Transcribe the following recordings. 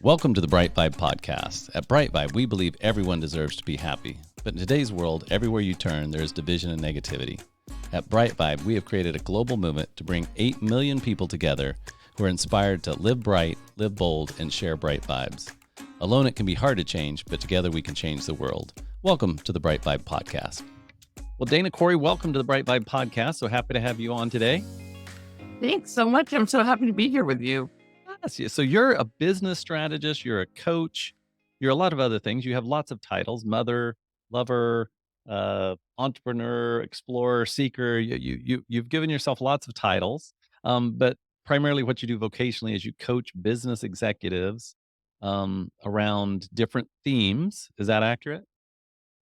Welcome to the BriteVibe podcast. At BriteVibe, we believe everyone deserves to be happy. But in today's world, everywhere you turn, there is division and negativity. At BriteVibe, we have created a global movement to bring 8 million people together who are inspired to live bright, live bold, and share bright vibes. Alone, it can be hard to change, but together we can change the world. Welcome to the BriteVibe podcast. Well, Dana Corey, welcome to the BriteVibe podcast. So happy to have you on today. Thanks so much. I'm so happy to be here with you. Yes. So you're a business strategist, you're a coach, you're a lot of other things. You have lots of titles: mother, lover, entrepreneur, explorer, seeker. You've given yourself lots of titles, but primarily what you do vocationally is you coach business executives around different themes. Is that accurate?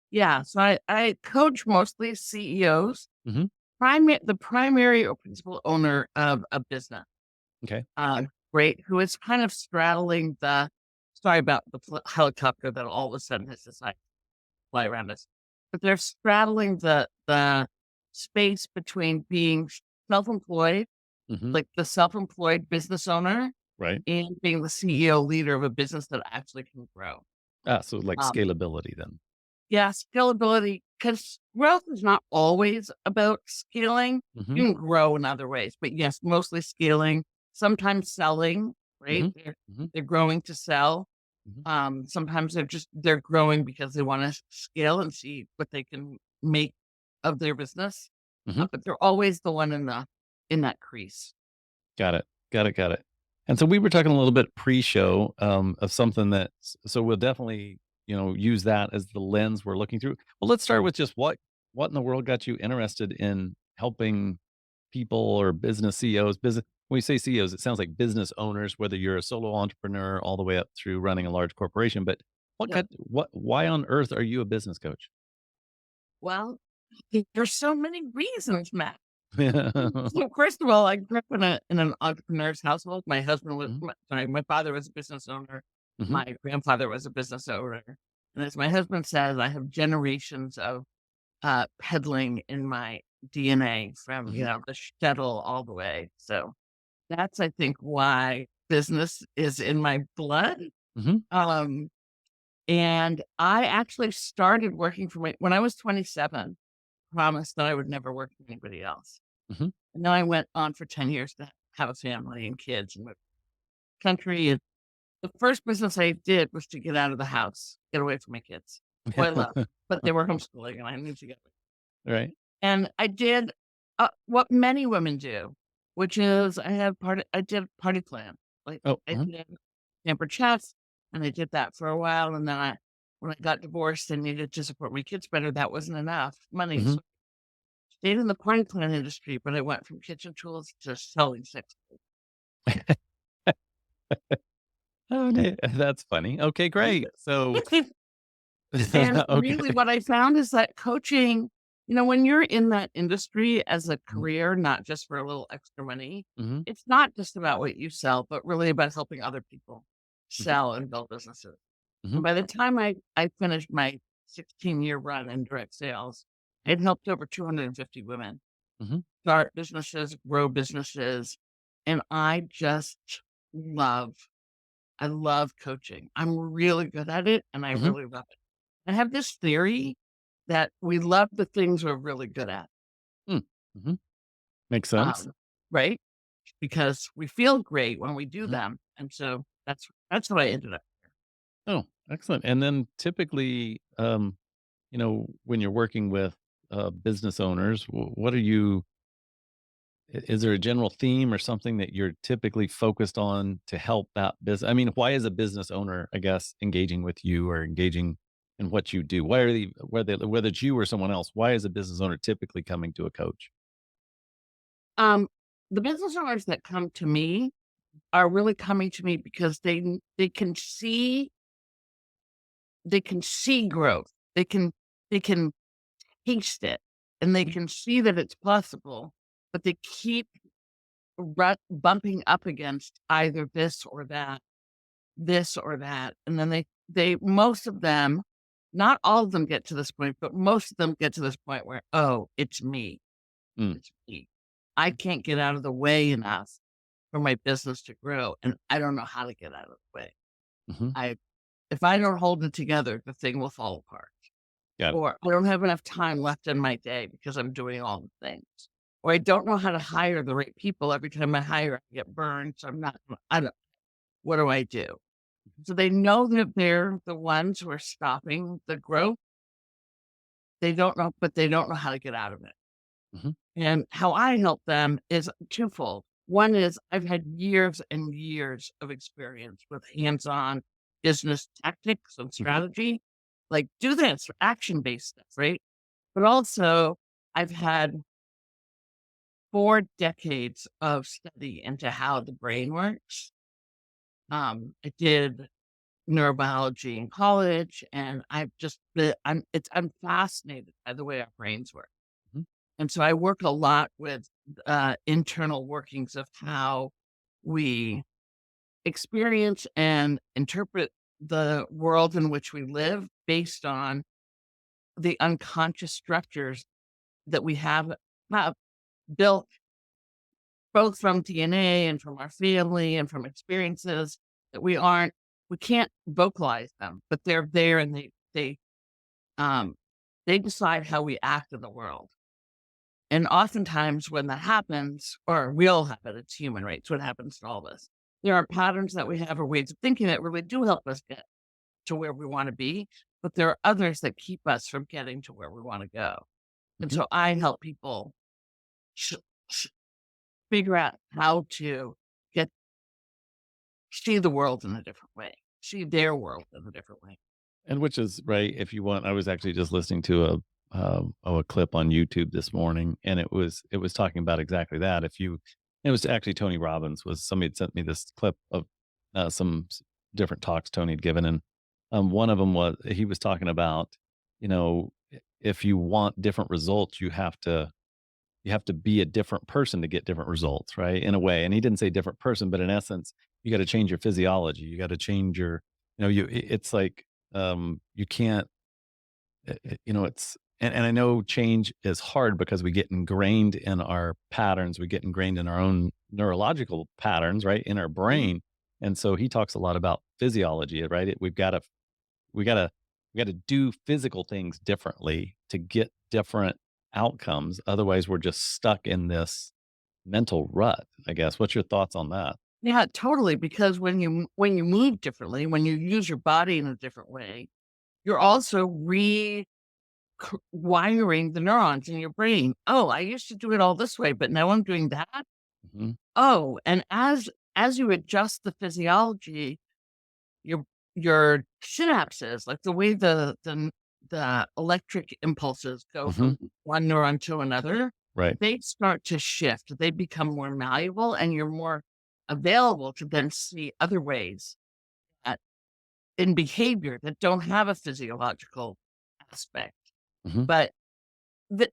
Yeah. So I coach mostly CEOs, Mm-hmm. the primary or principal owner of a business. Okay. Great. Who is kind of straddling sorry about the helicopter that all of a sudden has decided to fly around us, but they're straddling the space between being self-employed, Mm-hmm. like the self-employed business owner, Right. and being the CEO leader of a business that actually can grow. So like Um, scalability then. Yeah, scalability, because growth is not always about scaling. Mm-hmm. You can grow in other ways, but yes, mostly scaling, sometimes selling, right? Mm-hmm. Mm-hmm. They're growing to sell. Mm-hmm. Sometimes they're growing because they want to scale and see what they can make of their business. Mm-hmm. But they're always the one in that crease. Got it. Got it. And so we were talking a little bit pre-show of something that, so we'll definitely, use that as the lens we're looking through. Well, let's start with just what in the world got you interested in helping people or business CEOs, when we say CEOs, it sounds like business owners, whether you're a solo entrepreneur all the way up through running a large corporation. But Yeah. why on earth are you a business coach? Well, there's so many reasons, Matt. Mm-hmm. So first of all, I grew up in an entrepreneur's household. My husband was, my father was a business owner. Mm-hmm. My grandfather was a business owner. And as my husband says, I have generations of peddling in my DNA from, Mm-hmm. the shtetl all the way. So that's, I think, why business is in my blood. Mm-hmm. Um, and I actually started working when I was 27, promised that I would never work for anybody else. Mm-hmm. And then I went on for 10 years to have a family and kids and move to the country. And the first business I did was to get out of the house, get away from my kids, who I love, but they were homeschooling and I knew to get away. Right. And I did what many women do, which is I did party plan. Like Oh. I Uh-huh. did Pampered Chef, and I did that for a while. And then when I got divorced and needed to support my kids better, that wasn't enough money. Mm-hmm. So I stayed in the party plan industry, but I went from kitchen tools to selling sex. Oh, that's funny. Okay, great. So, And okay. really what I found is that coaching, when you're in that industry as a Mhm. career, not just for a little extra money, Mhm. it's not just about what you sell, but really about helping other people Mhm. sell and build businesses. Mhm. And by the time I finished my 16-year run in direct sales, I had helped over 250 women Mhm. start businesses, grow businesses. And I love coaching. I'm really good at it and I Mhm. really love it. I have this theory that we love the things we're really good at, Mm. Mhm. Makes sense. right? Because we feel great when we do Mhm. them. And so that's what I ended up. Oh, excellent. And then typically, when you're working with business owners, what are you? Is there a general theme or something that you're typically focused on to help that business? I mean, why is a business owner, I guess, engaging with you or engaging in what you do? Why are they, whether it's you or someone else, why is a business owner typically coming to a coach? Um, the business owners that come to me are really coming to me because they can see growth. They can taste it and they Mhm. can see that it's possible, but they keep bumping up against either this or that. And then most of them, not all of them get to this point, but most of them get to this point where, oh, it's me. Mm. It's me. I can't get out of the way enough for my business to grow. And I don't know how to get out of the way. Hmm. I if I don't hold it together, the thing will fall apart. Got it. Or I don't have enough time left in my day because I'm doing all the things. Or I don't know how to hire the right people. Every time I hire, I get burned. So I don't, what do I do? So they know that they're the ones who are stopping the growth. They don't know, but they don't know how to get out of it. Hmm. And how I help them is twofold. One is I've had years and years of experience with hands-on business tactics and Hmm. strategy. Like, do this, action-based stuff, right? But also, I've had 4 decades of study into how the brain works. I did neurobiology in college, and I'm fascinated by the way our brains work. Hmm. And so I work a lot with internal workings of how we experience and interpret the world in which we live based on the unconscious structures that we have built both from DNA and from our family and from experiences that we can't vocalize them, but they're there and um they decide how we act in the world. And oftentimes when that happens, or we all have it, it's human, right? It's what happens to all of us. There are patterns that we have or ways of thinking that really do help us get to where we want to be, but there are others that keep us from getting to where we want to go. And Hmm. so I help people sh- sh- figure out how to get see the world in a different way, see their world in a different way. And which is right. If you want, I was actually just listening to a clip on YouTube this morning, and it was talking about exactly that. If you, it was actually Tony Robbins, was somebody had sent me this clip of different talks Tony had given, and one of them was he was talking about, if you want different results, you have to be a different person to get different results, right? In a way. And he didn't say different person, but in essence, you got to change your physiology. You got to change your, it's like, you can't, it's, and I know change is hard because we get ingrained in our patterns. We get ingrained in our own neurological patterns, right? In our Mhm. brain. And so he talks a lot about physiology, right? We gotta we gotta do physical things differently to get different outcomes. Otherwise, we're just stuck in this mental rut, I guess. What's your thoughts on that? Yeah, totally. Because when you move differently, when you use your body in a different way, you're also wiring the neurons in your brain. Oh, I used to do it all this way, but now I'm doing that. Mhm. Oh, and as you adjust the physiology, your your synapses, like the way the electric impulses go Mhm. from one neuron to another, Right. they start to shift. They become more malleable, and you're more available to then see other ways at, in behavior that don't have a physiological aspect. Mhm. But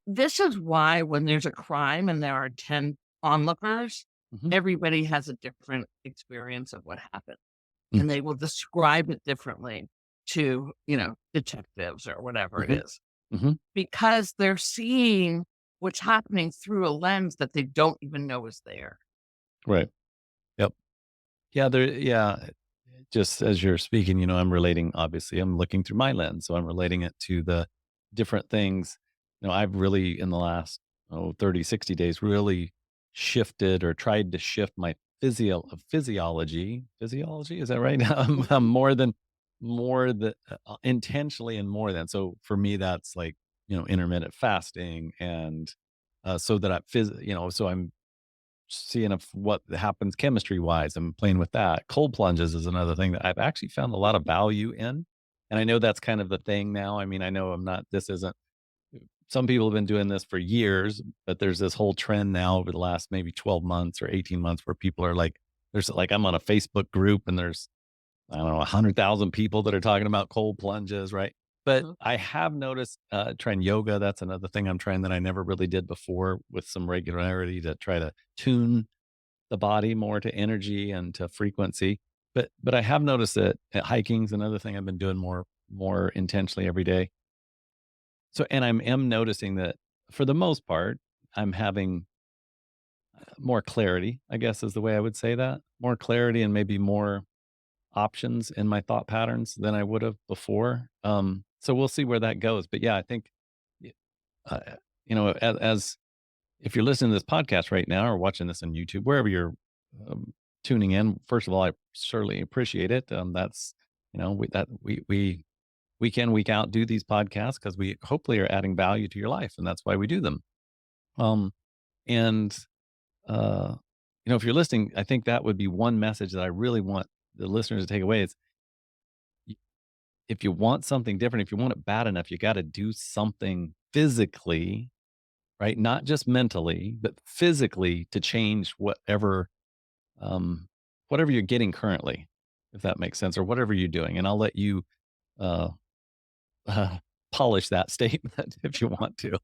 this is why when there's a crime and there are 10 onlookers, Mhm. everybody has a different experience of what happened, Mm. and they will describe it differently to, detectives or whatever it Mhm. is, Mhm. because they're seeing what's happening through a lens that they don't even know is there. Right. Yep. Yeah, just as you're speaking, I'm relating, obviously, I'm looking through my lens. So I'm relating it to the different things. I've really, in the last, 30, 60 days, really shifted or tried to shift my physiology. Is that right? More than intentionally and more than. So for me, that's like, intermittent fasting and, so that so I'm seeing if what happens chemistry wise. I'm playing with that. Cold plunges is another thing that I've actually found a lot of value in. And I know that's kind of the thing now. I mean, I know this isn't, some people have been doing this for years, but there's this whole trend now over the last maybe 12 months or 18 months where people are like, I'm on a Facebook group and there's, I don't know, 100,000 people that are talking about cold plunges, right? But Mhm. I have noticed trying yoga. That's another thing I'm trying that I never really did before with some regularity to try to tune the body more to energy and to frequency. But I have noticed that hiking's another thing I've been doing more intentionally every day. So and am noticing that for the most part, I'm having more clarity, I guess is the way I would say that. More clarity and maybe more options in my thought patterns than I would have before. So we'll see where that goes. But yeah, I think, y- uh, as if you're listening to this podcast right now or watching this on YouTube, wherever you're um, tuning in, first of all, I certainly appreciate it. That's we week in, week out do these podcasts because we hopefully are adding value to your life, and that's why we do them. Um, and uh, if you're listening, I think that would be one message that I really want the listeners to take away is y- if you want something different, if you want it bad enough, you got to do something physically, right? Not just mentally, but physically to change um, whatever you're getting currently, if that makes sense, or whatever you're doing. And I'll let you uh, uh, polish that statement if you want to.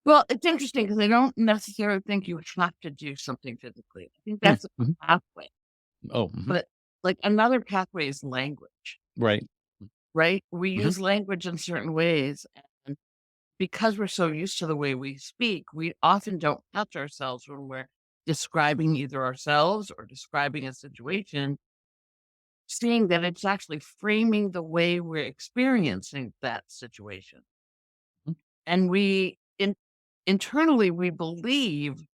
Well, it's interesting because I don't necessarily think you have to do something physically. I think Mm, that's a mhm. pathway, Oh, mhm. but like another pathway is language, Right. right? We Mhm, use language in certain ways. And because we're so used to the way we speak, we often don't catch ourselves when we're describing either ourselves or describing a situation, seeing that it's actually framing the way we're experiencing that situation. mhm, And internally, we believe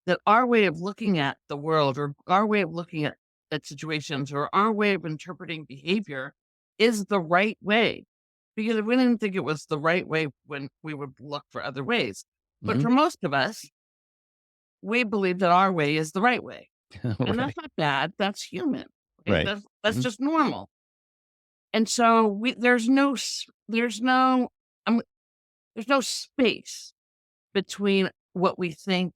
that our way of looking at the world or our way of looking at situations or our way of interpreting behavior is the right way. Because we didn't think it was the right way when we would look for other ways. But mhm. for most of us, we believe that our way is the right way. And Right. that's not bad. That's human. Right? Right. That's Mhm, just normal. And so um, there's no space between what we think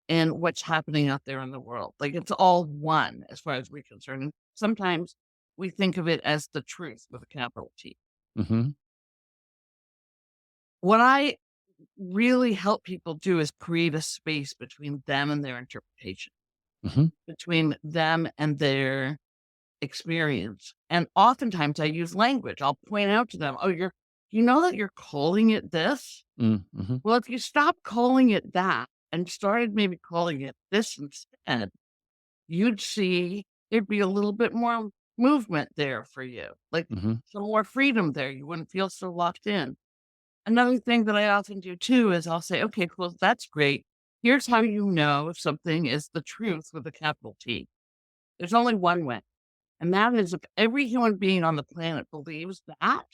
and what's happening out there in the world. Like it's all one as far as we're concerned. And sometimes we think of it as the truth with a capital T. mhm, What I really help people do is create a space between them and their interpretation, mhm. between them and their experience. And oftentimes I use language. I'll point out to them, oh, you know that you're calling it this? Mm, mhm. Well, if you stop calling it that and started maybe calling it this instead, you'd see there'd be a little bit more movement there for you, like Mhm. some more freedom there. You wouldn't feel so locked in. Another thing that I often do too is I'll say, okay, cool, that's great. Here's how you know if something is the truth with a capital T. There's only one way. And that is if every human being on the planet believes that,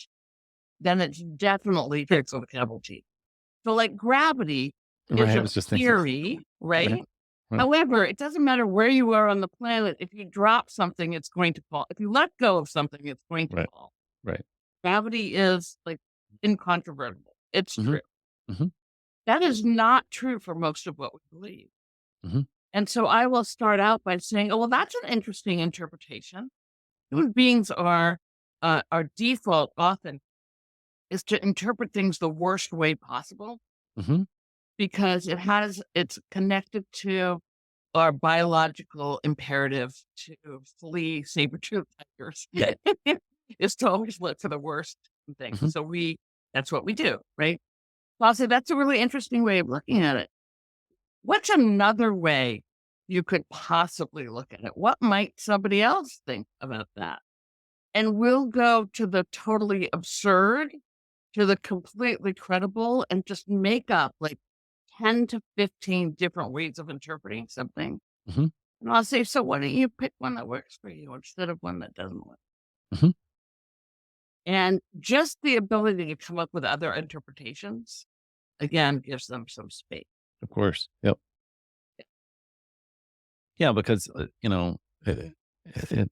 then it's definitely fixed with a capital T. So, like gravity is Right, I a was just thinking. theory, Right, right? right, However, it doesn't matter where you are on the planet. If you drop something, it's going to fall. If you let go of something, it's going to right, fall. right. Gravity is like incontrovertible. It's Mhm, true. mhm, That is not true for most of what we believe. mhm, And so I will start out by saying, oh, well, that's an interesting interpretation. Human beings our default often is to interpret things the worst way possible mhm. because it's connected to our biological imperative to flee saber-tooth tigers is to always look for the worst in things. Mhm. So that's what we do, right? So I'll say that's a really interesting way of looking at it. What's another way you could possibly look at it? What might somebody else think about that? And we'll go to the totally absurd, to the completely credible, and just make up like 10 to 15 different ways of interpreting something. Mhm, And I'll say, so why don't you pick one that works for you instead of one that doesn't work? mhm. And just the ability to come up with other interpretations, again, gives them some space. Of course. Yep. Yeah, because, it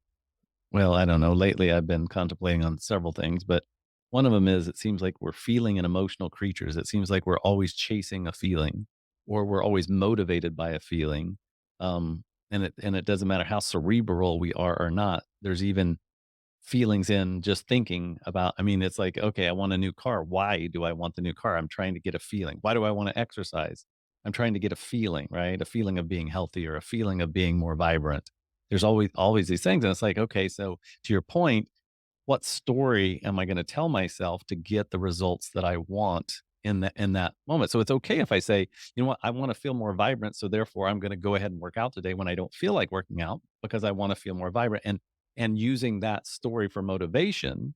well, I don't know. Lately, I've been contemplating on several things, but one of them is it seems like we're feeling and emotional creatures. It seems like we're always chasing a feeling or we're always motivated by a feeling. And it doesn't matter how cerebral we are or not. There's even feelings in just thinking about. I mean, it's like, okay, I want a new car. Why do I want the new car? I'm trying to get a feeling. Why do I want to exercise? I'm trying to get a feeling, right? A feeling of being healthy or a feeling of being more vibrant. There's always these things. And it's like, okay, so to your point, what story am I going to tell myself to get the results that I want in that moment? So it's okay if I say, you know what, I want to feel more vibrant. So therefore I'm going to go ahead and work out today when I don't feel like working out because I want to feel more vibrant. And and using that story for motivation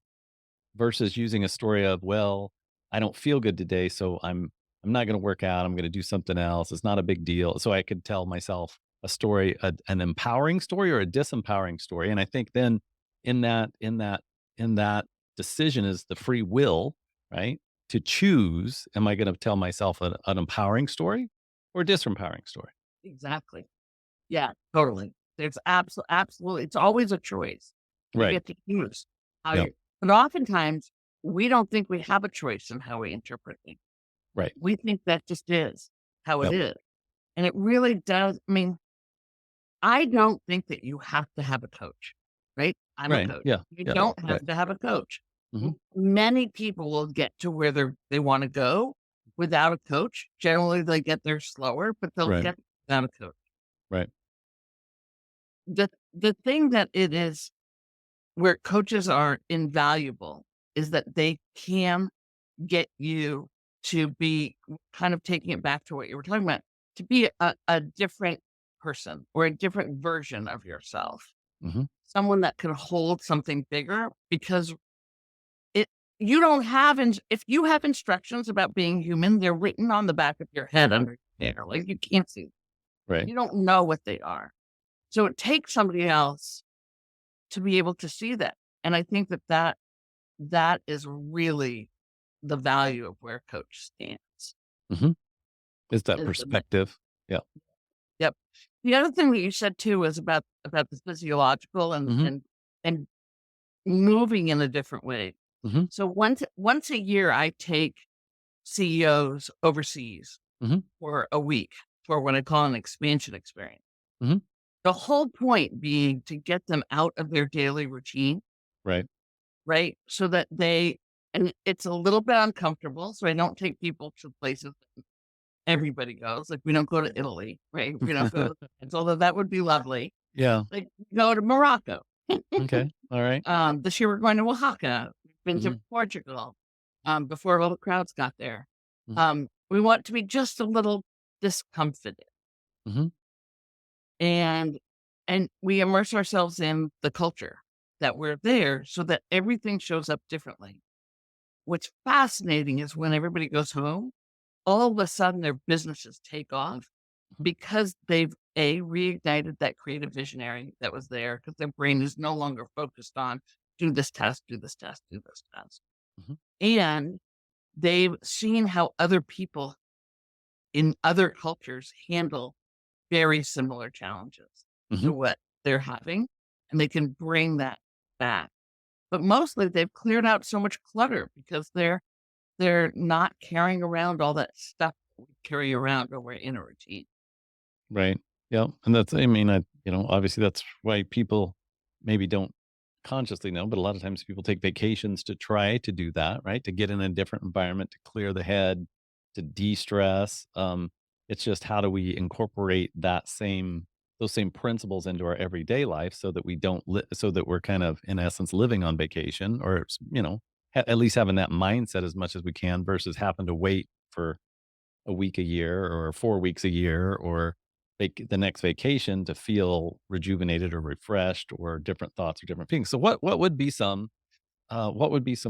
versus using a story of, well, I don't feel good today, so I'm not going to work out. I'm going to do something else. It's not a big deal. So I could tell myself a story, an empowering story or a disempowering story. And I think then in that in that in that decision is the free will, right? To choose, am I going to tell myself an empowering story or disempowering story? Exactly. Yeah, totally. There's absolutely, it's always a choice. You Right. get to choose how Yeah. you, but oftentimes we don't think we have a choice in how we interpret things. Right. We think that just is how it Yep. is. And it really does. I mean, I don't think that you have to have a coach, right? I'm a Right. coach. Yeah. You Yeah. don't Right. have to have a coach. Hmm. Many people will get to where they want to go without a coach. Generally, they get there slower, but they'll Right. get without a coach. Right. The thing that it is where coaches are invaluable is that they can get you to be kind of taking it back to what you were talking about, to be a different person or a different version of yourself, Hmm. someone that can hold something bigger because it you don't have if you have instructions about being human, they're written on the back of your head under there. Like you can't see them. Right. You don't know what they are. So it takes somebody else to be able to see that. And I think that is really the value of where coach stands. Hmm. Is that Is the perspective? Yeah. Yep. The other thing that you said too is about the physiological and Hmm. and moving in a different way. Hmm. So once a year, I take CEOs overseas Hmm. for a week for what I call an expansion experience. Hmm. The whole point being to get them out of their daily routine, Right. right? So that and it's a little bit uncomfortable. So I don't take people to places that everybody goes. Like we don't go to Italy, right? We don't go to although that would be lovely. Yeah. Like go to Morocco. Okay. All right. This year we're going to Oaxaca. We've been to Mhm, Portugal. Before all the crowds got there. mhm, We want to be just a little discomfited mhm, and we immerse ourselves in the culture that we're there so that everything shows up differently. What's fascinating is when everybody goes home, all of a sudden their businesses take off because they've reignited that creative visionary that was there because their brain is no longer focused on do this test, do this test, do this test. mhm, And they've seen how other people in other cultures handle very similar challenges mhm. to what they're having, and they can bring that back. But mostly they've cleared out so much clutter because they're not carrying around all that stuff that we carry around when we're in a routine. Right. Yeah. And that's, I mean, obviously that's why people maybe don't consciously know, but a lot of times people take vacations to try to do that, right? To get in a different environment, to clear the head, to de-stress. It's just how do we incorporate those same principles into our everyday life so that we don't, so that we're kind of in essence living on vacation or, at least having that mindset as much as we can versus having to wait for a week a year or 4 weeks a year or the next vacation to feel rejuvenated or refreshed or different thoughts or different things. So what would be some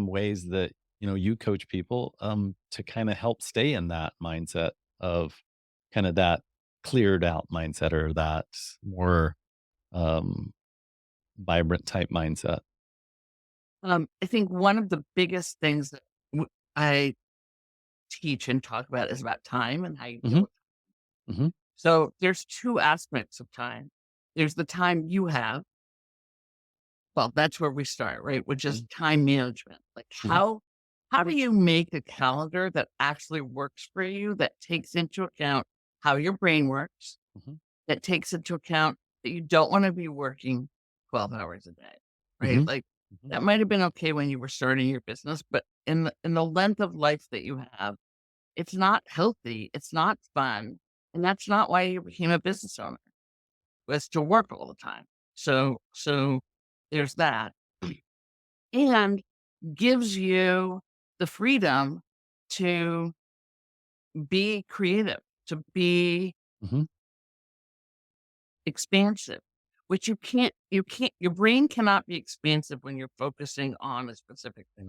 ways that, you coach people to kind of help stay in that mindset of kind of that cleared out mindset or that more um vibrant type mindset? I think one of the biggest things that I teach and talk about is about time and how you deal Mhm. with. Mhm. So there's two aspects of time. There's the time you have. Well, that's where we start, right? Which is Mhm. time management. Like Mhm. how do you make a calendar that actually works for you, that takes into account how your brain works, Mhm. that takes into account that you don't want to be working 12 hours a day, right? Mhm. Like Mhm. that might have been okay when you were starting your business, but in the length of life that you have, it's not healthy, it's not fun, and that's not why you became a business owner, was to work all the time. So there's that. And gives you the freedom to be creative, to be Mhm. expansive, which your brain cannot be expansive when you're focusing on a specific thing.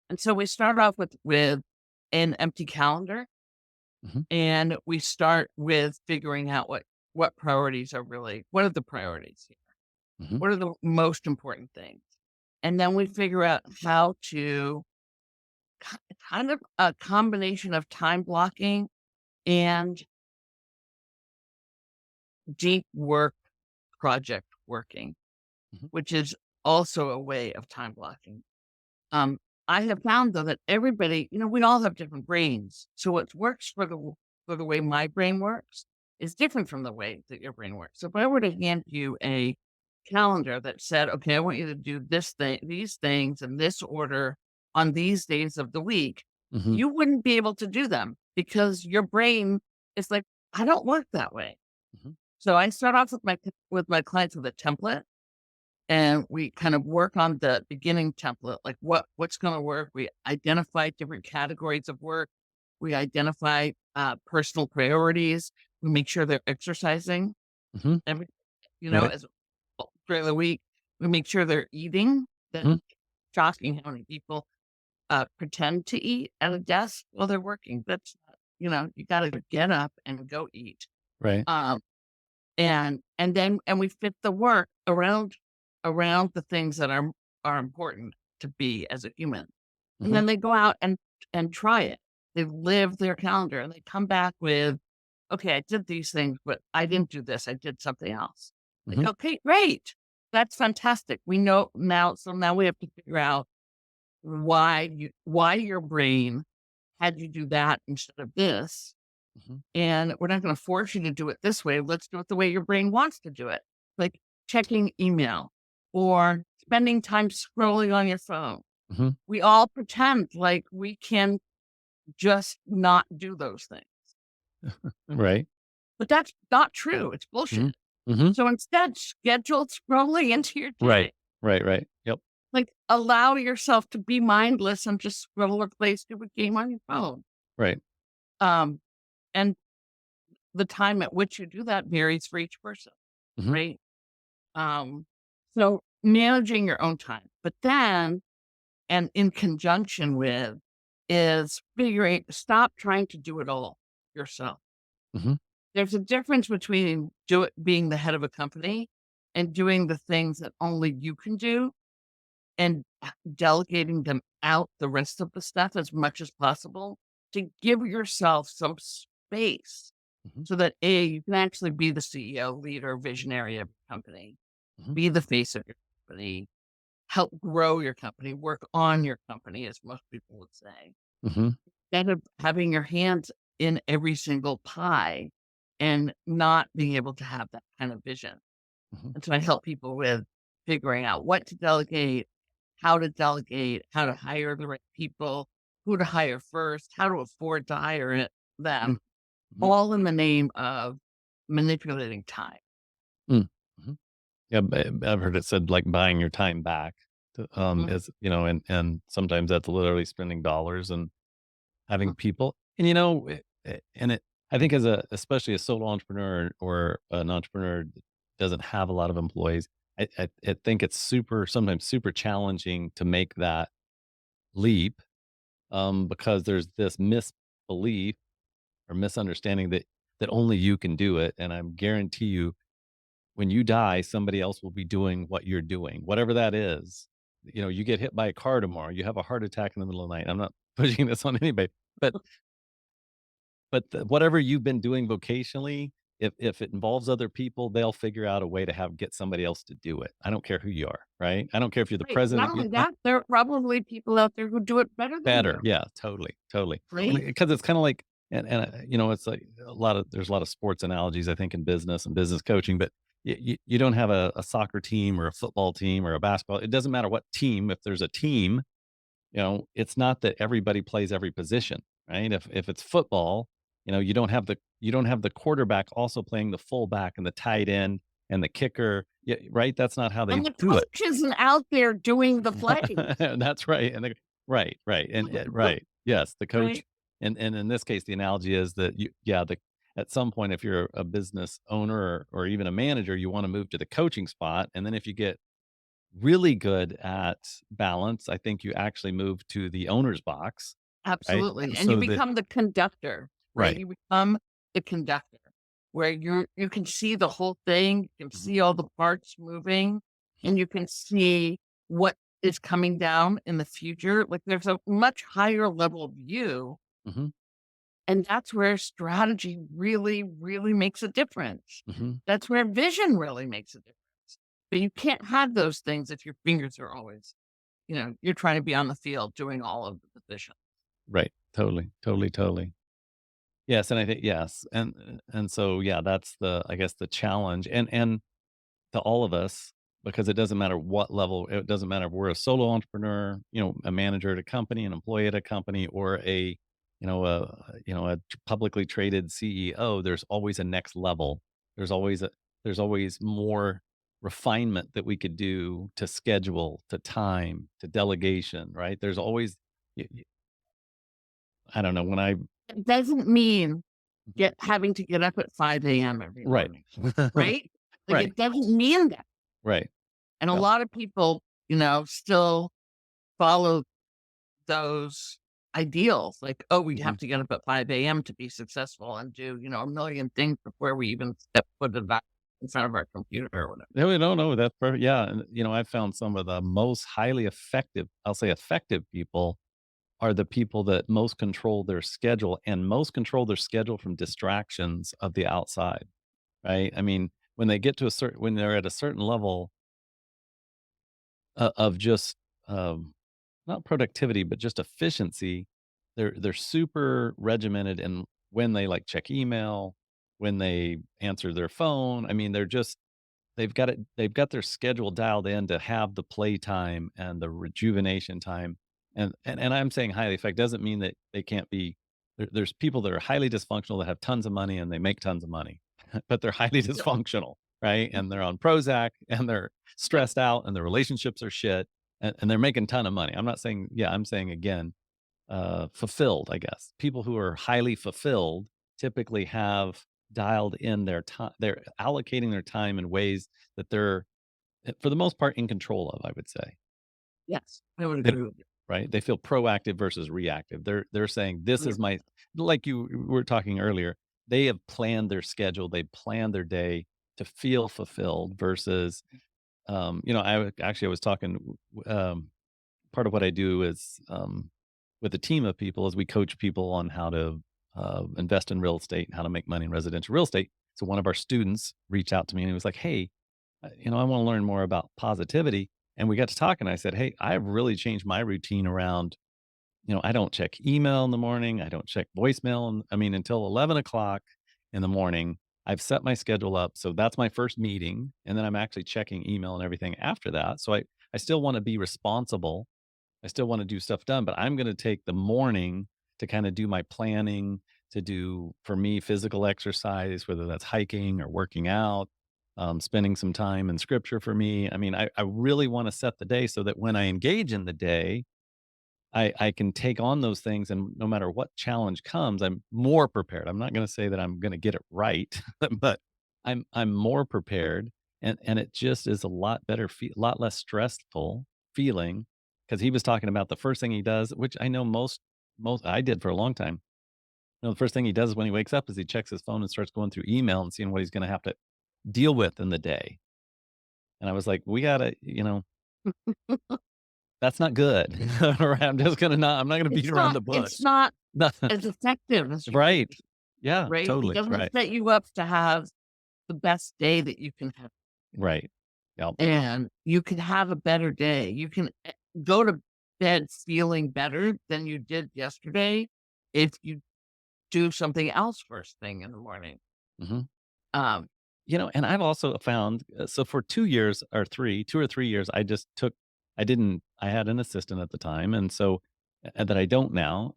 And so we start off with an empty calendar, Mhm. and we start with figuring out what priorities are what are the priorities here? Mhm. What are the most important things? And then we figure out how to kind of a combination of time blocking and deep work project working, Mhm. which is also a way of time blocking. Um, I have found though that everybody, we all have different brains. So what works for the way my brain works is different from the way that your brain works. So if I were to hand you a calendar that said, okay, I want you to do these things in this order on these days of the week, Mhm. you wouldn't be able to do them because your brain is like, I don't work that way. Mhm. So I start off with my clients with a template, and we kind of work on the beginning template, like what's going to work. We identify different categories of work. We identify personal priorities. We make sure they're exercising Mhm. every, Right. as during the week. We make sure they're eating. That Mhm. shocking how many people pretend to eat at a desk while they're working. That's not, you got to get up and go eat. Right. Um, and we fit the work around the things that are important to be as a human. And Mhm. then they go out and try it. They live their calendar and they come back with, okay, I did these things, but I didn't do this. I did something else. Like, Mhm. okay, great. That's fantastic. We know now. So now we have to figure out why your brain had you do that instead of this. Mhm. And we're not going to force you to do it this way. Let's do it the way your brain wants to do it. Like checking email or spending time scrolling on your phone. Mhm. We all pretend like we can just not do those things. Right. But that's not true. It's Mhm. bullshit. Mhm. So instead, schedule scrolling into your Right. day. Right. Right. Yep. Like allow yourself to be mindless and just scroll or play a stupid game on your phone. Right. Um, and the time at which you do that varies for each person, Mhm. right? Um, so managing your own time, but then, and in conjunction with, is stop trying to do it all yourself. Mhm. There's a difference between being the head of a company and doing the things that only you can do and delegating them out the rest of the stuff as much as possible to give yourself some space Mhm. so that you can actually be the CEO, leader, visionary of your company, Mhm. be the face of your company, help grow your company, work on your company, as most people would say, Mhm. instead of having your hands in every single pie and not being able to have that kind of vision. Mhm. And so I help people with figuring out what to delegate, how to hire the right people, who to hire first, how to afford to them, Mhm. all in the name of manipulating time. Mm. Mhm. Yeah, I've heard it said like buying your time back. Mhm. Is and sometimes that's literally spending dollars and having Mhm. people. And I think as especially a solo entrepreneur or an entrepreneur that doesn't have a lot of employees, I think it's sometimes super challenging to make that leap, because there's this misbelief or misunderstanding that only you can do it. And I guarantee you, when you die, somebody else will be doing what you're doing, whatever that is. You get hit by a car tomorrow, you have a heart attack in the middle of the night. I'm not pushing this on anybody, but whatever you've been doing vocationally, if it involves other people, they'll figure out a way to get somebody else to do it. I don't care who you are, right? I don't care if you're the Right. Not president. only that, there are probably people out there who do it better than Better, you, yeah, totally, totally. And right? because it's kinda like it's like there's a lot of sports analogies, I think, in business and business coaching, but you don't have a soccer team or a football team or a basketball, it doesn't matter what team. If there's a team, it's not that everybody plays every position, right? If it's football, you don't have the quarterback also playing the fullback and the tight end and the kicker, yeah, right? That's not how they And the do it. coach isn't out there doing the plays, That's right, right, and right, yes, the coach, right? and in this case, the analogy is that at some point, if you're a business owner or even a manager, you want to move to the coaching spot. And then if you get really good at balance, I think you actually move to the owner's box, right? Absolutely. And And you so the become the conductor, right? right. You become the conductor where you can see the whole thing, you can Mhm, see all the parts moving, and you can see what is coming down in the future. Like there's a much higher level view. mhm, And that's where strategy really, really makes a difference. mhm. That's where vision really makes a difference. But you can't have those things if your fingers are always, you're trying to be on the field doing all of the position. Right. Totally, totally, totally. Yes, and I think yes, and so, yeah, that's I guess, the challenge, and to all of us, because it doesn't matter what level, it doesn't matter if we're a solo entrepreneur, a manager at a company, an employee at a company, or a publicly traded CEO. There's always a next level. There's always there's always more refinement that we could do to schedule, to time, to delegation, right? There's always, I don't know when I It doesn't mean having to get up at 5 a.m. every right, morning, right? Like right, it doesn't mean that. right, And a yeah, lot of people, still follow those ideals. Like, oh, we mhm. have to get up at 5 a.m. to be successful and do, a million things before we even step foot in front of our computer or whatever. No, no, no, that's perfect. Yeah, and I've found some of the most highly effective, I'll say effective people are the people that most control their schedule and most control their schedule from distractions of the outside, right? I mean, when they get to when they're at a certain level of just not productivity, but just efficiency, they're super regimented in when they like check email, when they answer their phone. I mean, they've got their schedule dialed in to have the playtime and the rejuvenation time, and I'm saying highly effective doesn't mean that they can't be there's people that are highly dysfunctional that have tons of money and they make tons of money, but they're highly Yep. dysfunctional, right? And they're on Prozac and they're Yep. stressed out and their relationships are shit, and they're making a ton of money. I'm not saying yeah, I'm saying again, fulfilled, I guess. People who are highly fulfilled typically have dialed in their time. They're allocating their time in ways that they're, for the most part, in control of, I would say. Yes, I would They agree with you. right? They feel proactive versus reactive. They're saying, "This Yeah. is my," like you were talking earlier, they have planned their schedule, they plan their day to feel fulfilled versus, I was talking, part of what I do is, with a team of people is we coach people on how to, invest in real estate and how to make money in residential real estate. So one of our students reached out to me and he was like, "Hey, I want to learn more about positivity." And we got to talking. I said, "Hey, I've really changed my routine around, I don't check email in the morning. I don't check voicemail. I mean, until 11 o'clock in the morning, I've set my schedule up. So that's my first meeting. And then I'm actually checking email and everything after that. So I still want to be responsible. I still want to do stuff done, but I'm going to take the morning to kind of do my planning, to do, for me, physical exercise, whether that's hiking or working out, spending some time in scripture for me. I mean, I really want to set the day so that when I engage in the day, I can take on those things, and no matter what challenge comes, I'm more prepared. I'm not gonna say that I'm gonna get it right, but I'm more prepared, and it just is a lot better lot less stressful feeling. Because he was talking about the first thing he does, which I know most I did for a long time. The first thing he does when he wakes up is he checks his phone and starts going through email and seeing what he's gonna have to deal with in the day, and I was like, "We gotta," "That's not good." Or I'm not gonna beat around the It's bush. not No. as effective as you Right. think, Yeah, right? It totally, doesn't right, set you up to have the best day that you can have. right. Yep, And you can have a better day. You can go to bed feeling better than you did yesterday if you do something else first thing in the morning. mhm. Um, And I've also found, so for 2 years or 3, 2 or 3 years, I had an assistant at the time, and so that I don't now,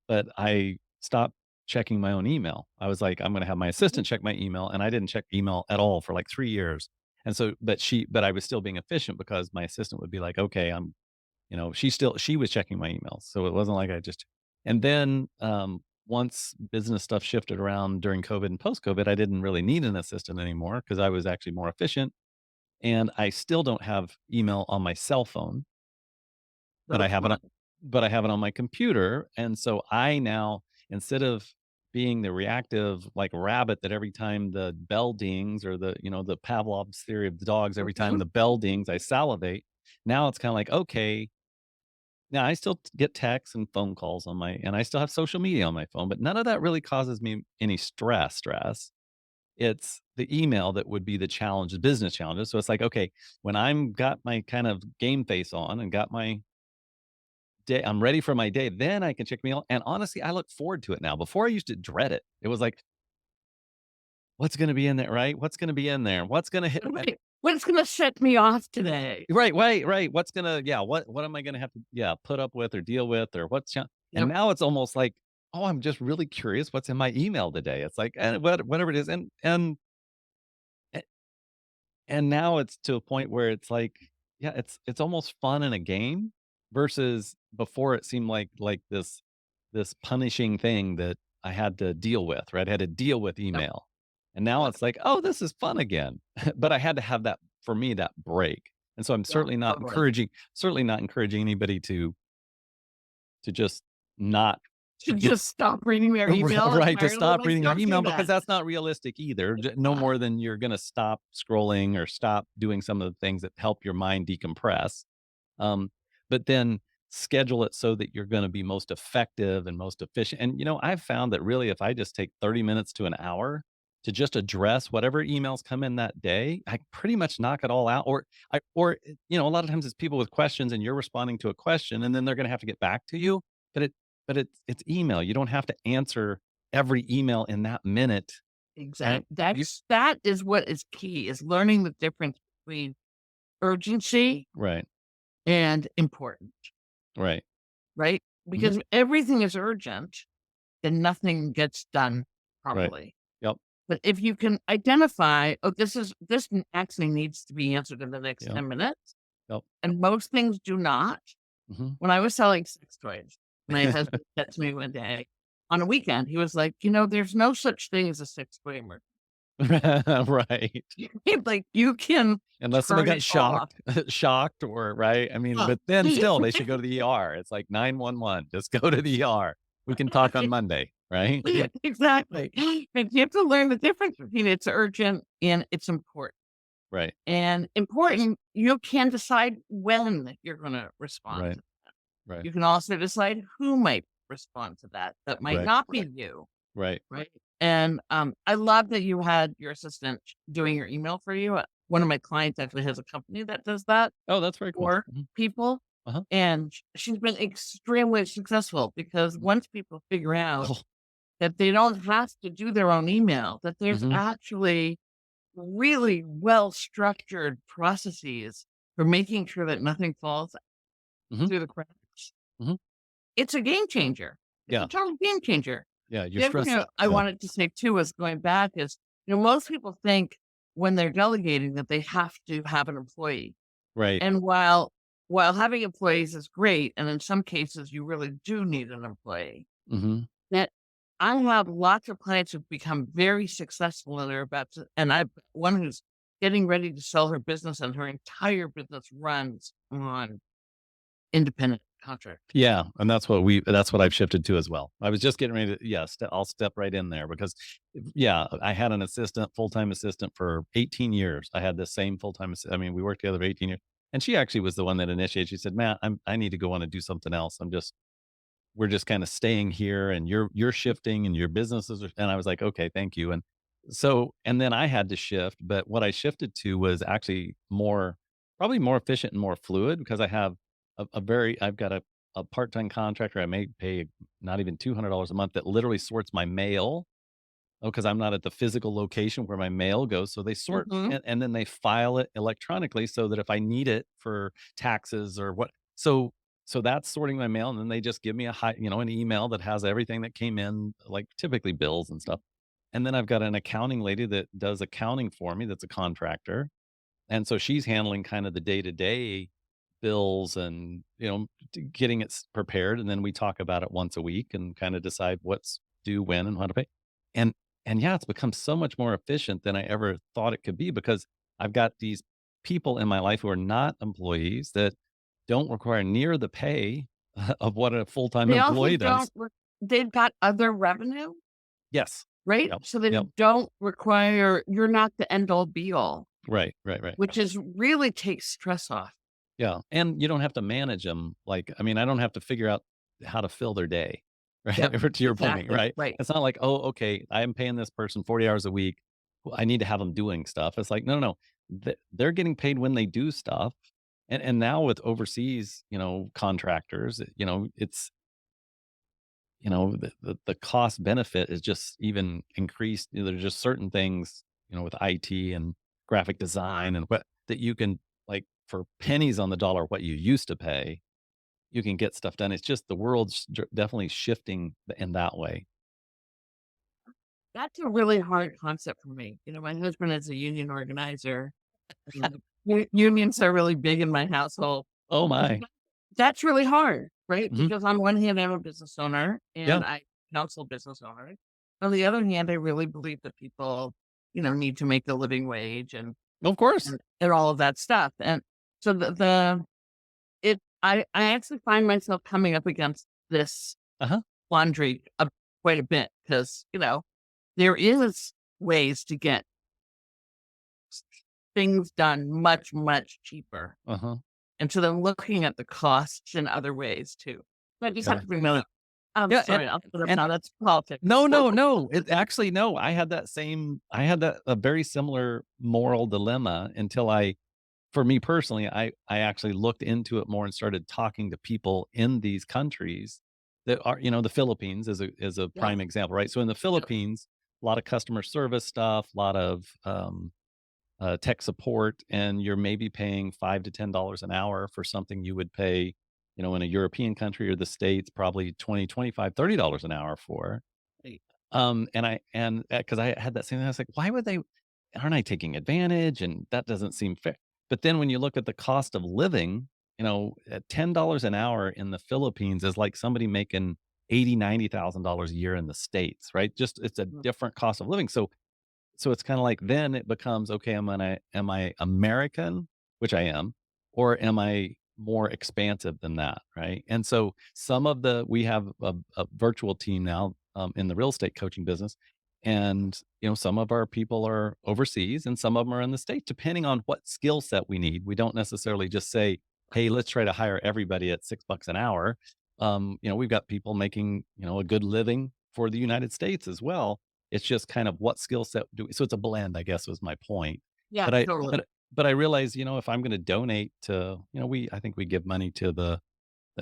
but I stopped checking my own email. I was like, "I'm gonna have my Mhm. assistant check my email," and I didn't check email at all for, like, 3 years, and so but I was still being efficient because my assistant would be like, "Okay, she was checking my emails, so it wasn't like I just," and then, once business stuff shifted around during COVID and post COVID, I didn't really need an assistant anymore because I was actually more efficient. And I still don't have email on my cell phone, but So smart. I have it on my computer. And so I now, instead of being the reactive like rabbit that every time the bell dings, or the Pavlov's theory of the dogs, every time Mhm. the bell dings, I salivate. Now it's kind of like, okay, now I still get texts and phone calls and I still have social media on my phone, but none of that really causes me any stress. It's the email that would be the challenge, the business challenges. So it's like, okay, when I'm got my kind of game face on and got my day, I'm ready for my day, then I can check mail. And honestly, I look forward to it now. Before I used to dread it. It was like, what's going to be in there, right? What's going to be in there? What's going to hit? Right. What's gonna set me off today? Right. What's gonna, yeah, what am I gonna have to, yeah, put up with or deal with, or and Yep. now it's almost like, oh, I'm just really curious what's in my email today. It's like, whatever it is. A- and now it's to a point where it's like, yeah, it's almost fun in a game versus before it seemed like this punishing thing that I had to deal with, right? I had to deal with Yep. email. And now Yep. it's like, oh, this is fun again. But I had to have that, for me, that break. And so I'm Yeah. Totally. certainly not encouraging anybody to just not To get just stop reading their email right, to entirely. stop Like, reading your don't do email, because that. that's not realistic either. No more than you're going to stop scrolling or stop doing some of the things that help your mind decompress. Um, but then schedule it so that you're going to be most effective and most efficient. And I've found that really, if I just take 30 minutes to an hour to just address whatever emails come in that day, I pretty much knock it all out. A lot of times it's people with questions and you're responding to a question, and then they're going to have to get back to you. But it's email. You don't have to answer every email in that minute. And Exactly. you That is what is key, is learning the difference between urgency right, and important, right. right? Mhm, Because if everything is urgent, then nothing gets done right. properly. Yep, But if you can identify, oh, actually needs to be answered in the next yep, 10 minutes, yep. and most things do not. Mhm. When I was selling sex toys, my husband said to me one day on a weekend, he was like, there's no such thing as a sex toy emergency. Right. Like, you can Unless somebody turn got it off. shocked, or right? I mean, Uh, but then still they should go to the ER. It's like 911, just go to the ER. We can talk on Monday, right? exactly. But you have to learn the difference between it's urgent and it's important. Right, And important, you can decide when you're going to respond right, to. right, You can also decide who might respond to that. That might right, not be you, right. right? And I love that you had your assistant doing your email for you. One of my clients actually has a company that does that Oh, that's very cool. for Mhm. people, Uh-huh. and she's been extremely successful because Mm. once people figure out Oh, that they don't have to do their own email, that there's mhm, actually really well structured processes for making sure that nothing falls mhm, through the cracks. mhm. It's a game changer. It's a Yeah, total game changer. yeah, you're The other thing stressed. I Yeah, wanted to say too is going back is, most people think when they're delegating that they have to have an employee. right. And while having employees is great, and in some cases you really do need an employee, Mhm. that I have lots of clients who've become very successful and they're about to, and I've one who's getting ready to sell her business, and her entire business runs on independent contract. Yeah, and that's what I've shifted to as well. I was just getting ready to, yeah, I'll step right in there because, yeah, I had an assistant, full-time assistant for 18 years. I had the same full-time I mean, we worked together for 18 years. And she actually was the one that initiated. She said, "Matt, I need to go on and do something else. We're just kind of staying here, and you're shifting and your businesses are," and I was like, "Okay, thank you." And then I had to shift, but what I shifted to was actually probably more efficient and more fluid, because I have I've got a part-time contractor I may pay not even $200 a month that literally sorts my mail. Oh, because I'm not at the physical location where my mail goes, so they sort, Mhm. and then they file it electronically so that if I need it for taxes or what, so that's sorting my mail, and then they just give me an email that has everything that came in, like typically bills and stuff. And then I've got an accounting lady that does accounting for me that's a contractor, and so she's handling kind of the day-to-day bills and, getting it prepared, and then we talk about it once a week and kind of decide what's do, when, and how to pay. And and yeah, it's become so much more efficient than I ever thought it could be because I've got these people in my life who are not employees that don't require near the pay of what a full-time They also employee does. don't they've got other revenue, Yes. right? Yep. So they Yep. don't require you're not the end all be all, Right. Right. Right. which is really takes stress off. Yeah, and you don't have to manage them. Like, I mean, I don't have to figure out how to fill their day, right? Yep, To your point, exactly, right? right. It's not like, "Oh, okay, I am paying this person 40 hours a week. Well, I need to have them doing stuff." It's like, "No, no, no. They're getting paid when they do stuff." And now with overseas, contractors, it's, the cost benefit is just even increased. There's just certain things, with IT and graphic design and what that you can, like, for pennies on the dollar what you used to pay, you can get stuff done. It's just the world's definitely shifting in that way. That's a really hard concept for me. My husband is a union organizer. And unions are really big in my household. Oh And my. that's really hard, right? Mhm. Because on one hand, I'm a business owner Yeah. and I counsel business owners. On the other hand, I really believe that people, need to make a living wage Of course. and all of that stuff. And so I actually find myself coming up against this Uh-huh. quandary quite a bit because, there is ways to get s- things done much, much cheaper. Uh-huh. And so then looking at the costs in other ways too. But I just have Yeah. to bring that up. I'm Yeah, sorry, I'll put up and now. That's politics. no, no, no. It actually no. I had that a very similar moral dilemma until for me personally, I actually looked into it more and started talking to people in these countries that are, the Philippines is a Yeah. prime example, right? So in the Yeah. Philippines, a lot of customer service stuff, a lot of tech support, and you're maybe paying $5 to $10 an hour for something you would pay, in a European country or the States, probably 20, 25, $30 an hour for. Right. And because I had that same thing, I was like, why would they? Aren't I taking advantage? And that doesn't seem fair. But then when you look at the cost of living, at $10 an hour in the Philippines is like somebody making 80, $90,000 a year in the States, right? Just it's a Mhm. different cost of living. So it's kind of like then it becomes okay, am I American, which I am, or am I more expansive than that, right? And so we have a virtual team now in the real estate coaching business, and some of our people are overseas, and some of them are in the States, depending on what skill set we need. We don't necessarily just say, "Hey, let's try to hire everybody at $6 an hour." We've got people making a good living for the United States as well. It's just kind of what skill set do we, so it's a blend, I guess was my point. Yeah, But I totally. but I realize, if I'm gonna donate to, I think we give money to the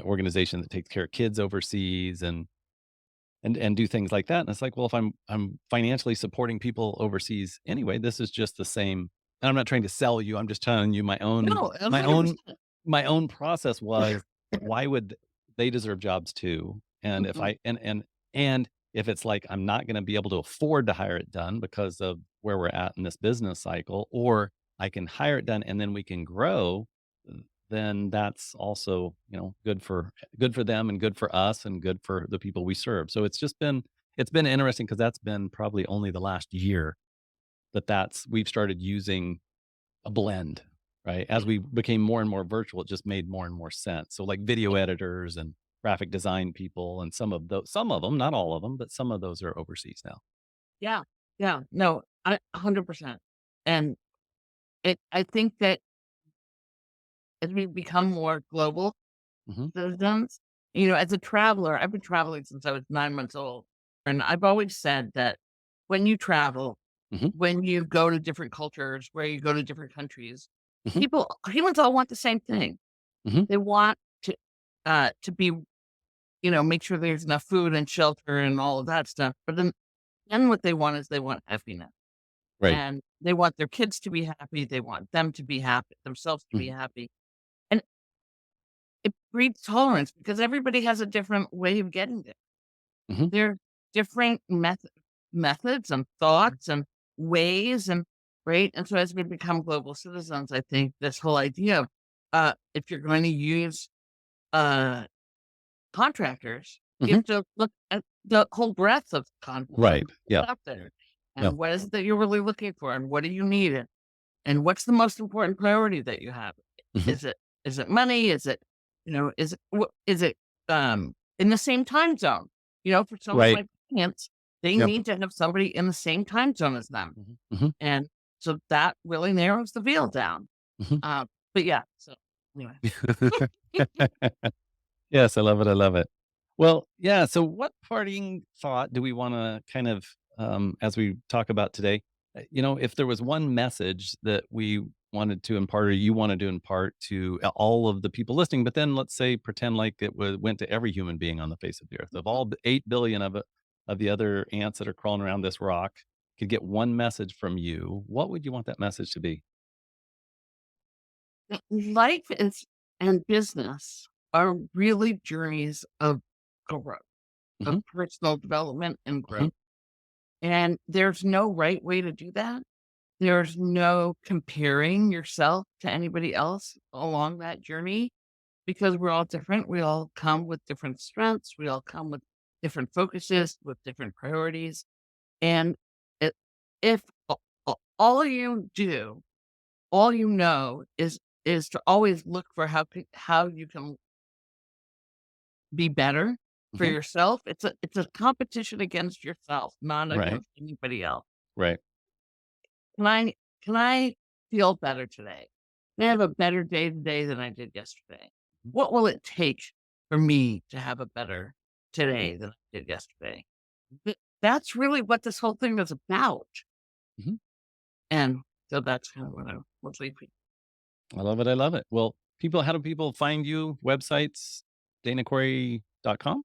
organization that takes care of kids overseas and do things like that. And it's like, well, if I'm financially supporting people overseas anyway, this is just the same. And I'm not trying to sell you. I'm just telling you No, my own 100%. my own process was why would they deserve jobs too? And if Mhm. and if it's like I'm not going to be able to afford to hire it done because of where we're at in this business cycle, or I can hire it done and then we can grow, then that's also, good for them and good for us and good for the people we serve. So it's been interesting because that's been probably only the last year that's we've started using a blend, right? As we became more and more virtual, it just made more and more sense. So like video editors and graphic design people and some of them, not all of them, but some of those are overseas now. Yeah. Yeah. No, 100%. And I think that as we become more global Hmm. citizens, as a traveler, I've been traveling since I was 9 months old. And I've always said that when you travel, Hmm. when you go to different cultures, where you go to different countries, Hmm. humans all want the same thing. Hmm. They want to be, make sure there's enough food and shelter and all of that stuff. But then what they want is they want happiness. Right. And they want their kids to be happy. They want them to be happy, themselves to be Hmm. happy. And it breeds tolerance because everybody has a different way of getting there. Hmm. There are different methods and thoughts and ways and right. And so as we become global citizens, I think this whole idea of if you're going to use uh contractors, you Hmm. have to look at the whole breadth of content Right. Yeah. out there. Yeah. And what is it that you're really looking for? And what do you need? And what's the most important priority that you have? Mhm. Is it money? Is it, is it in the same time zone? For some of Right. my clients, they Yep. need to have somebody in the same time zone as them. Mhm. And so that really narrows the field down. Mhm. But yeah, so anyway. Yes, I love it. I love it. Well, yeah. So, what parting thought do we want to kind of, as we talk about today? If there was one message that we wanted to impart, or you wanted to impart to all of the people listening, but then let's say pretend like it went to every human being on the face of the earth, of all the 8 billion of the other ants that are crawling around this rock, could get one message from you. What would you want that message to be? Life is and business are really journeys of growth, Hmm. of personal development and Hmm. growth. And there's no right way to do that. There's no comparing yourself to anybody else along that journey because we're all different. We all come with different strengths. We all come with different focuses, with different priorities. And it, if all you do, all you know is to always look for how you can be better for Hmm. yourself. It's a competition against yourself, not Right. against anybody else. Right. Can I can I feel better today? Can I have a better day today than I did yesterday? What will it take for me to have a better today than I did yesterday? That's really what this whole thing is about. Mhm. And so that's kind of what I was leaving. I love it. I love it. Well, how do people find you? Websites, danacorey.com?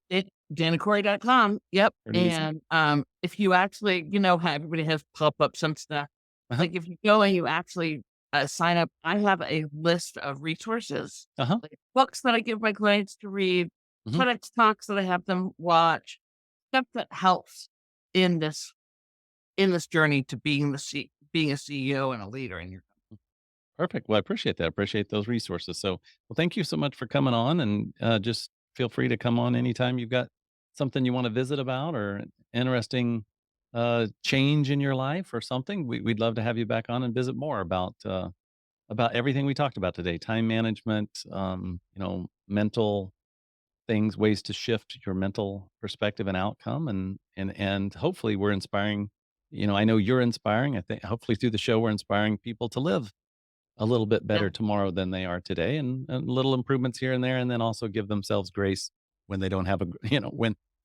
DanaCorey.com. Yep. Pretty easy. And if you actually, how everybody has pop-ups and stuff. Uh-huh. Like if you go and you actually sign up, I have a list of resources, Uh-huh. like books that I give my clients to read, Mhm. TEDx talks that I have them watch, stuff that helps in this journey to being a CEO and a leader in your Perfect. Well, I appreciate that. I appreciate those resources. So, well, thank you so much for coming on, and just feel free to come on anytime you've got something you want to visit about, or an interesting change in your life or something. We'd love to have you back on and visit more about everything we talked about today: time management, mental things, ways to shift your mental perspective and outcome, and hopefully we're inspiring. I know you're inspiring. I think hopefully through the show we're inspiring people to live a little bit yeah, better tomorrow than they are today, and little improvements here and there, and then also give themselves grace when they don't have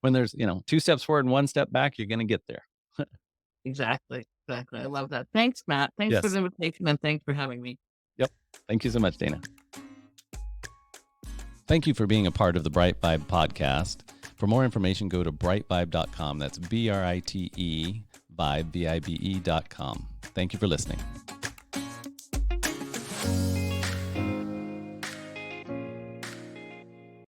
when there's two steps forward and one step back, you're going to get there. exactly. Exactly. I love that. Thanks, Matt. Thanks for Yes. the invitation and thanks for having me. Yep. Thank you so much, Dana. Thank you for being a part of the BriteVibe podcast. For more information, go to britevibe.com. That's BRITE vibe, VIBE.com. Thank you for listening.